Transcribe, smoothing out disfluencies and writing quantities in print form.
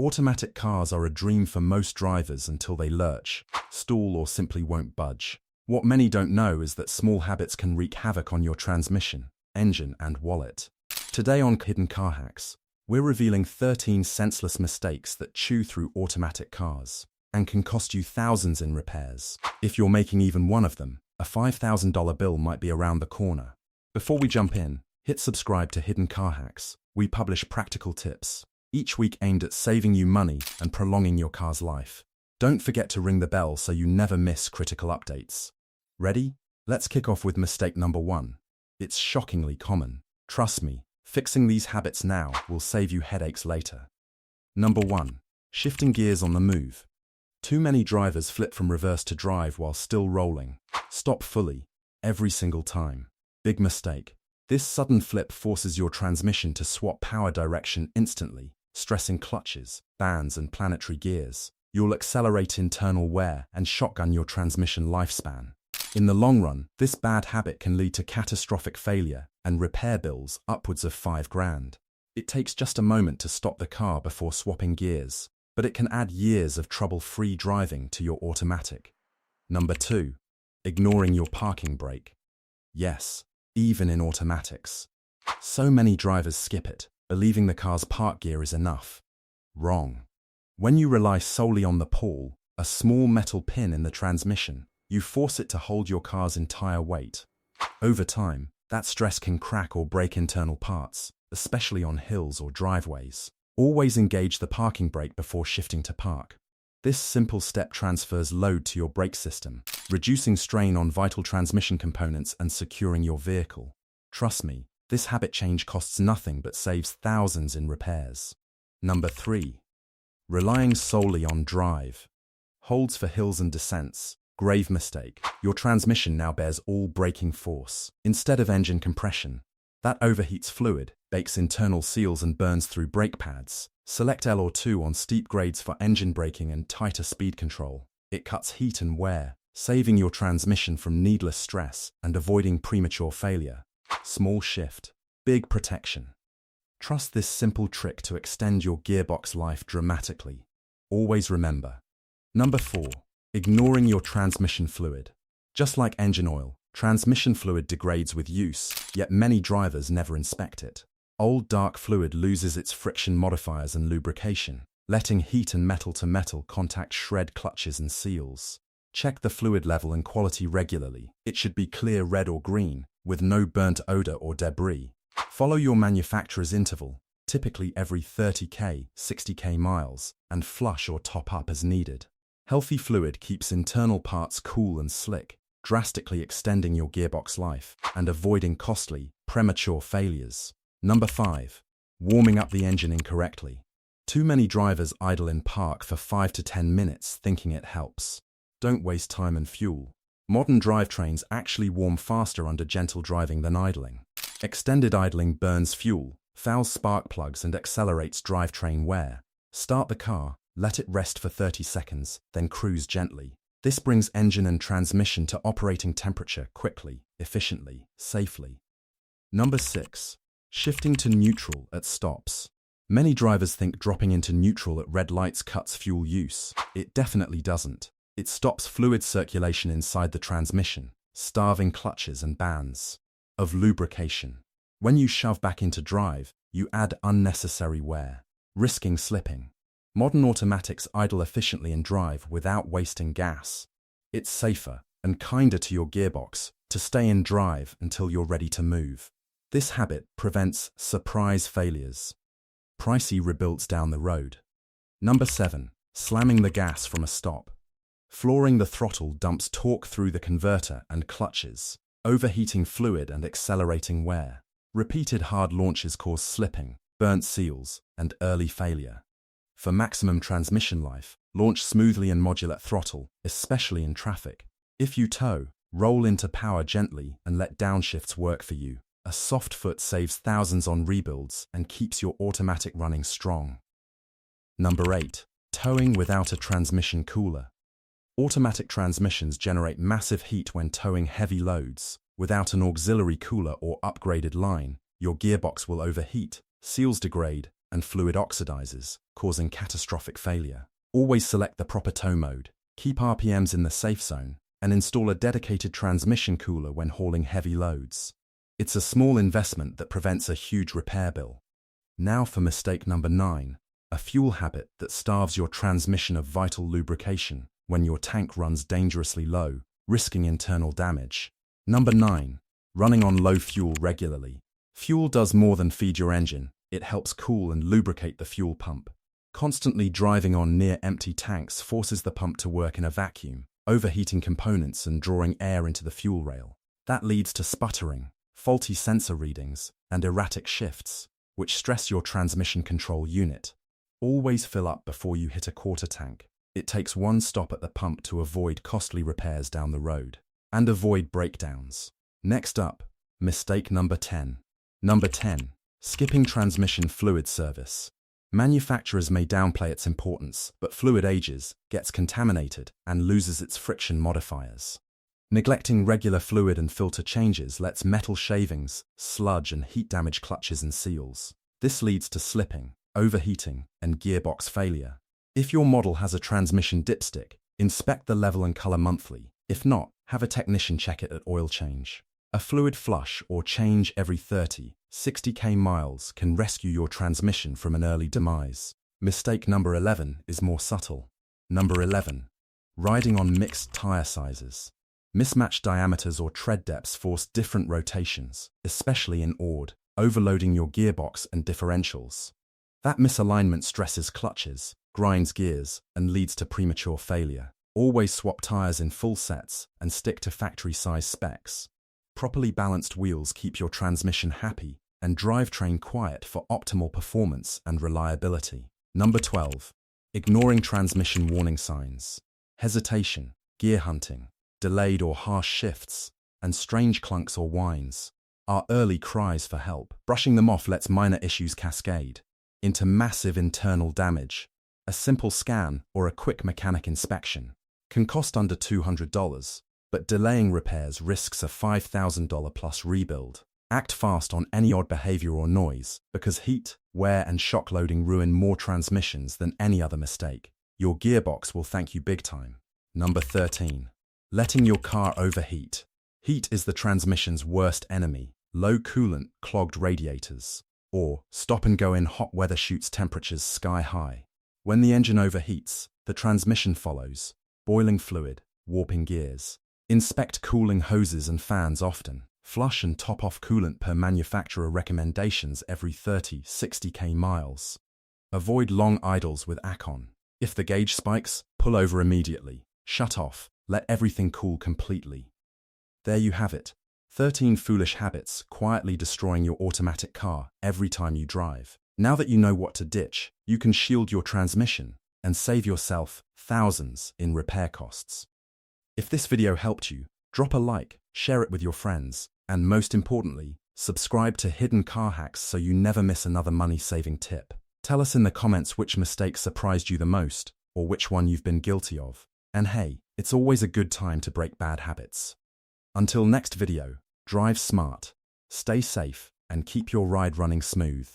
Automatic cars are a dream for most drivers until they lurch, stall, or simply won't budge. What many don't know is that small habits can wreak havoc on your transmission, engine, and wallet. Today on Hidden Car Hacks, we're revealing 13 senseless mistakes that chew through automatic cars and can cost you thousands in repairs. If you're making even one of them, a $5,000 bill might be around the corner. Before we jump in, hit subscribe to Hidden Car Hacks. We publish practical tips, each week aimed at saving you money and prolonging your car's life. Don't forget to ring the bell so you never miss critical updates. Ready? Let's kick off with mistake number 1. It's shockingly common. Trust me, fixing these habits now will save you headaches later. Number 1. Shifting gears on the move. Too many drivers flip from reverse to drive while still rolling. Stop fully, every single time. Big mistake. This sudden flip forces your transmission to swap power direction instantly, stressing clutches, bands, and planetary gears. You'll accelerate internal wear and shotgun your transmission lifespan. In the long run, this bad habit can lead to catastrophic failure and repair bills upwards of $5,000. It takes just a moment to stop the car before swapping gears, but it can add years of trouble-free driving to your automatic. Number 2. Ignoring your parking brake. Yes, even in automatics. So many drivers skip it, believing the car's park gear is enough. Wrong. When you rely solely on the pawl, a small metal pin in the transmission, you force it to hold your car's entire weight. Over time, that stress can crack or break internal parts, especially on hills or driveways. Always engage the parking brake before shifting to park. This simple step transfers load to your brake system, reducing strain on vital transmission components and securing your vehicle. Trust me, this habit change costs nothing but saves thousands in repairs. Number 3. Relying solely on drive. Holds for hills and descents. Grave mistake. Your transmission now bears all braking force, instead of engine compression. That overheats fluid, bakes internal seals, and burns through brake pads. Select L or 2 on steep grades for engine braking and tighter speed control. It cuts heat and wear, saving your transmission from needless stress and avoiding premature failure. Small shift, big protection. Trust this simple trick to extend your gearbox life dramatically. Always remember. Number 4. Ignoring your transmission fluid. Just like engine oil, transmission fluid degrades with use, yet many drivers never inspect it. Old dark fluid loses its friction modifiers and lubrication, letting heat and metal-to-metal contact shred clutches and seals. Check the fluid level and quality regularly. It should be clear red or green, with no burnt odor or debris. Follow your manufacturer's interval, typically every 30k, 60k miles, and flush or top up as needed. Healthy fluid keeps internal parts cool and slick, drastically extending your gearbox life and avoiding costly, premature failures. Number 5. Warming up the engine incorrectly. Too many drivers idle in park for 5 to 10 minutes thinking it helps. Don't waste time and fuel. Modern drivetrains actually warm faster under gentle driving than idling. Extended idling burns fuel, fouls spark plugs, and accelerates drivetrain wear. Start the car, let it rest for 30 seconds, then cruise gently. This brings engine and transmission to operating temperature quickly, efficiently, safely. Number 6. Shifting to neutral at stops. Many drivers think dropping into neutral at red lights cuts fuel use. It definitely doesn't. It stops fluid circulation inside the transmission, starving clutches and bands of lubrication. When you shove back into drive, you add unnecessary wear, risking slipping. Modern automatics idle efficiently in drive without wasting gas. It's safer and kinder to your gearbox to stay in drive until you're ready to move. This habit prevents surprise failures. Pricey rebuilds down the road. Number 7. Slamming the gas from a stop. Flooring the throttle dumps torque through the converter and clutches, overheating fluid and accelerating wear. Repeated hard launches cause slipping, burnt seals, and early failure. For maximum transmission life, launch smoothly and modular throttle, especially in traffic. If you tow, roll into power gently and let downshifts work for you. A soft foot saves thousands on rebuilds and keeps your automatic running strong. Number 8. Towing without a transmission cooler. Automatic transmissions generate massive heat when towing heavy loads. Without an auxiliary cooler or upgraded line, your gearbox will overheat, seals degrade, and fluid oxidizes, causing catastrophic failure. Always select the proper tow mode, keep RPMs in the safe zone, and install a dedicated transmission cooler when hauling heavy loads. It's a small investment that prevents a huge repair bill. Now for mistake number 9, a fuel habit that starves your transmission of vital lubrication when your tank runs dangerously low, risking internal damage. Number 9. Running on low fuel regularly. Fuel does more than feed your engine, it helps cool and lubricate the fuel pump. Constantly driving on near-empty tanks forces the pump to work in a vacuum, overheating components and drawing air into the fuel rail. That leads to sputtering, faulty sensor readings, and erratic shifts, which stress your transmission control unit. Always fill up before you hit a quarter tank. It takes one stop at the pump to avoid costly repairs down the road and avoid breakdowns. Next up, mistake number 10. Number 10. Skipping transmission fluid service. Manufacturers may downplay its importance, but fluid ages, gets contaminated, and loses its friction modifiers. Neglecting regular fluid and filter changes lets metal shavings, sludge, and heat damage clutches and seals. This leads to slipping, overheating, and gearbox failure. If your model has a transmission dipstick, inspect the level and color monthly. If not, have a technician check it at oil change. A fluid flush or change every 30–60 miles can rescue your transmission from an early demise. Mistake number 11 is more subtle. Number 11. Riding on mixed tire sizes. Mismatched diameters or tread depths force different rotations, especially in odd, overloading your gearbox and differentials. That misalignment stresses clutches, grinds gears, and leads to premature failure. Always swap tires in full sets and stick to factory-size specs. Properly balanced wheels keep your transmission happy and drivetrain quiet for optimal performance and reliability. Number 12. Ignoring transmission warning signs. Hesitation, gear hunting, delayed or harsh shifts, and strange clunks or whines are early cries for help. Brushing them off lets minor issues cascade into massive internal damage. A simple scan or a quick mechanic inspection can cost under $200, but delaying repairs risks a $5,000 plus rebuild. Act fast on any odd behavior or noise, because heat, wear, and shock loading ruin more transmissions than any other mistake. Your gearbox will thank you big time. Number 13. Letting your car overheat. Heat is the transmission's worst enemy. Low coolant, clogged radiators, or stop-and-go in hot weather shoots temperatures sky high. When the engine overheats, the transmission follows, boiling fluid, warping gears. Inspect cooling hoses and fans often. Flush and top off coolant per manufacturer recommendations every 30–60 miles. Avoid long idles with ACON. If the gauge spikes, pull over immediately. Shut off. Let everything cool completely. There you have it. 13 foolish habits quietly destroying your automatic car every time you drive. Now that you know what to ditch, you can shield your transmission and save yourself thousands in repair costs. If this video helped you, drop a like, share it with your friends, and most importantly, subscribe to Hidden Car Hacks so you never miss another money-saving tip. Tell us in the comments which mistake surprised you the most, or which one you've been guilty of. And hey, it's always a good time to break bad habits. Until next video, drive smart, stay safe, and keep your ride running smooth.